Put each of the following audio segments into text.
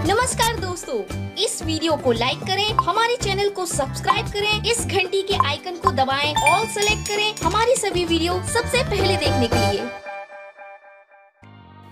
नमस्कार दोस्तों, इस वीडियो को लाइक करें, हमारे चैनल को सब्सक्राइब करें, इस घंटी के आइकन को दबाएं, ऑल सेलेक्ट करें हमारी सभी वीडियो सबसे पहले देखने के लिए।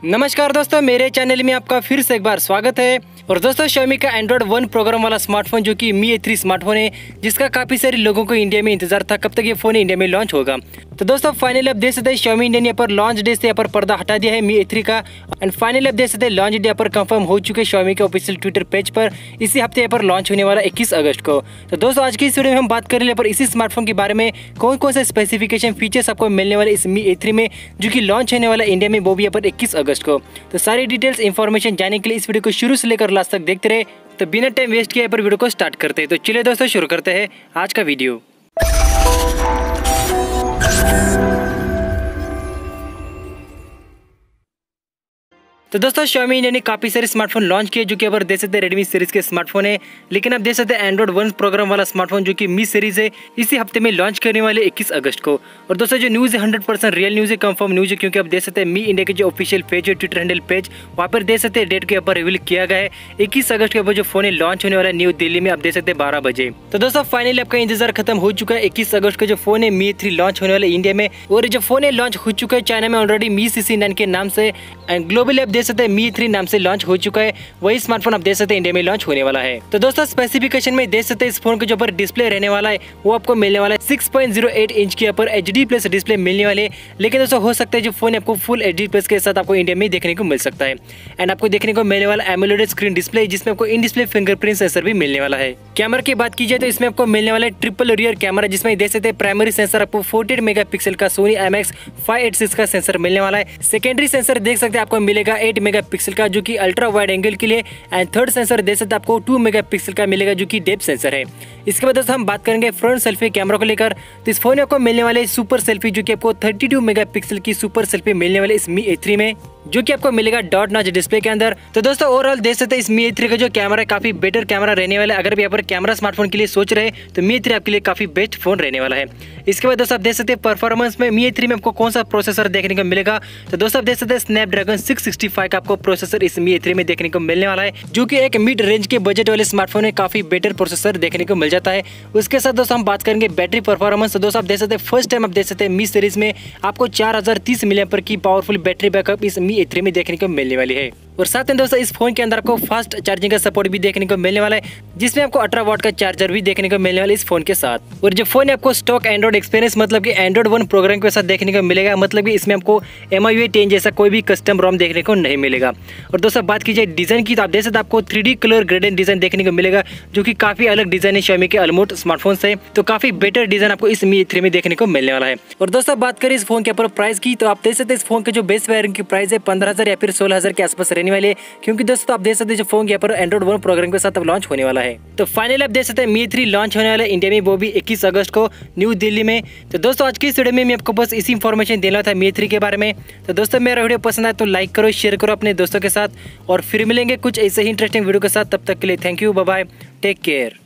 नमस्कार दोस्तों, मेरे चैनल में आपका फिर से एक बार स्वागत है। और दोस्तों, Xiaomi का एंड्रॉइड 1 प्रोग्राम वाला स्मार्टफोन जो कि Mi A3 स्मार्टफोन है, जिसका काफ़ी सारे लोगों को इंडिया में इंतजार था कब तक ये फ़ोन इंडिया में लॉन्च होगा। तो दोस्तों फाइनली आप देख सकते हैं Xiaomi इंडिया ने यहाँ पर लॉन्च डे से यहाँ पर पर्दा हटा दिया है Mi A3 का। एंड फाइनली आप देख सकते हैं लॉन्च डे यहाँ पर कंफर्म हो चुके हैं Xiaomi के ऑफिशियल ट्विटर पेज पर। इसी हफ्ते यहाँ पर लॉन्च होने वाला 21 अगस्त को। तो दोस्तों आज की इस वीडियो में हम बात करेंगे यहाँ पर इसी स्मार्टफोन के बारे में, कौन कौन से स्पेसिफिकेशन फीचर्स आपको मिलने वाले इस Mi A3 में, जो कि लॉन्च होने वाला इंडिया में, वो भी यहाँ पर 21 अगस्त को। तो सारी डिटेल्स इन्फॉर्मेशन जानने के लिए इस वीडियो को शुरू से लेकर लास्ट तक देखते रहे। तो बिना टाइम वेस्ट किए पर वीडियो को स्टार्ट करते हैं। तो चलिए दोस्तों शुरू करते हैं आज का वीडियो। तो दोस्तों Xiaomi इंडिया ने काफ़ी सारे स्मार्टफोन लॉन्च किए, जो कि अब देख सकते हैं Redmi सीरीज के स्मार्टफोन है। लेकिन आप देख सकते हैं एंड्रॉइड 1 प्रोग्राम वाला स्मार्टफोन जो कि Mi सीरीज है, इसी हफ्ते में लॉन्च करने वाले 21 अगस्त को। और दोस्तों जो न्यूज़ है 100% रियल न्यूज़ है, कंफर्म न्यूज़ है, क्योंकि आप देख सकते हैं Mi इंडिया के जो ऑफिशियल पेज है, ट्विटर हैंडल पेज, वहाँ पर देख सकते हैं डेट के ऊपर रिवील किया गया है 21 अगस्त के ऊपर जो फोन लॉन्च होने वाला है न्यू दिल्ली में, आप देख सकते हैं 12 बजे। तो दोस्तों फाइनली आपका इंतजार खत्म हो चुका है। 21 अगस्त का जो फोन है Mi A3 लॉन्च होने वाला इंडिया में, और जो फोन है लॉन्च हो चुका है चाइना में ऑलरेडी Mi CC9 के नाम से। एंड ग्लोबली आप देख सकते हैं Mi A3 नाम से लॉन्च हो चुका है। वही स्मार्टफोन आप देख सकते हैं इंडिया में लॉन्च होने वाला है। तो दोस्तों स्पेसिफिकेशन में देख सकते हैं इस फोन के जो पर डिस्प्ले रहने वाला है वो आपको मिलने वाला है 6.08 इंच के ऊपर HD+ डिस्प्ले मिलने वाले। लेकिन दोस्तों हो सकता है जो फोन आपको फुल HD+ के साथ आपको इंडिया में देखने को मिल सकता है। एंड आपको देखने को मिलने वाला AMOLED स्क्रीन डिस्प्ले, जिसमें आपको इन डिस्प्ले फिंगरप्रिंट सेंसर भी मिलने वाला है। कैमरा की बात की जाए तो इसमें आपको मिलने वाला है ट्रिपल रियर कैमरा, जिसमें देख सकते हैं प्राइमरी सेंसर आपको 48 मेगापिक्सल का Sony IMX586 का सेंसर मिलने वाला है। सेकेंडरी सेंसर देख सकते हैं आपको मिलेगा 8 मेगापिक्सल का, जो कि अल्ट्रा वाइड एंगल के लिए। एंड थर्ड सेंसर देख सकते हैं आपको 2 मेगापिक्सल का मिलेगा, जो कि डेप्थ सेंसर है। इसके बाद दोस्तों हम बात करेंगे फ्रंट सेल्फी कैमरा को लेकर। तो इस फोन में आपको मिलने वाले सुपर सेल्फी, जो कि आपको 32 मेगापिक्सल की सुपर सेल्फी मिलने वाले इस Mi A3 में, जो कि आपको मिलेगा डॉट नॉच डिस्प्ले के अंदर। तो दोस्तों ओवरऑल देख सकते हैं इस Mi A3 का जो कैमरा है काफी बेटर कैमरा रहने वाला है। अगर आप यहाँ पर कैमरा स्मार्टफोन के लिए सोच रहे हैं तो Mi A3 आपके लिए काफी बेस्ट फोन रहने वाला है। इसके बाद दोस्तों आप देख सकते हैं परफॉर्मेंस में Mi A3 में आपको कौन सा प्रोसेसर देखने को मिलेगा। तो दोस्तों आप देख सकते हैं स्नैपड्रैगन 665 का आपको प्रोसेसर इस Mi A3 में देखने को मिलने वाला है, जो कि एक मिड रेंज के बजट वाले स्मार्टफोन में काफी बेटर प्रोसेसर देखने को मिल जाता है। उसके साथ दोस्तों हम बात करेंगे बैटरी परफॉर्मेंस। तो दोस्तों आप देख सकते हैं फर्स्ट टाइम आप देख सकते हैं Mi सीरीज में आपको 4030 mAh की पावरफुल बैटरी बैकअप इस Mi A3 में देखने को मिलने वाली है। और साथ में दोस्तों इस फोन के अंदर आपको फास्ट चार्जिंग का सपोर्ट भी देखने को मिलने वाला है, जिसमें आपको 18 वाट का चार्जर भी देखने को मिलने वाला है इस फोन के साथ। और जो फोन है आपको स्टॉक एंड्रॉइड एक्सपीरियंस, मतलब कि एंड्रॉइड 1 प्रोग्राम के साथ देखने को मिलेगा। मतलब कि इसमें आपको MIUI 10 जैसा कोई भी कस्टम रोम देखने को नहीं मिलेगा। और दोस्तों बात की जाए डिजाइन की, तो आप देख सकते हैं आपको 3D कलर ग्रेडेड डिजाइन देखने को मिलेगा, जो कि काफी अलग डिजाइन है Xiaomi के ऑलमोस्ट स्मार्टफोन से। तो काफी बेटर डिजाइन आपको इस Mi A3 में देखने को मिलने वाला है। और दोस्तों बात करें इस फोन के ऊपर प्राइस की, तो आप देख सकते हैं इस फोन के जो बेस वेरिएंट की प्राइस है 15,000 या फिर 16,000 के आसपास रहने वाले, क्योंकि दोस्तों आप देख सकते हैं जो फोन यहाँ पर एंड्रॉइड 1 प्रोग्राम के साथ अब लॉन्च होने वाला है। तो फाइनली आप देख सकते हैं Mi A3 लॉन्च होने वाला है इंडिया में, वो भी 21 अगस्त को न्यू दिल्ली में। तो दोस्तों आज की इस वीडियो में मैं आपको बस इसी इन्फॉर्मेशन देना था Mi A3 के बारे में। तो दोस्तों मेरा वीडियो पसंद आए तो लाइक करो, शेयर करो अपने दोस्तों के साथ, और फिर मिलेंगे कुछ ऐसे ही इंटरेस्टिंग वीडियो के साथ। तब तक के लिए thank you, bye bye, take care.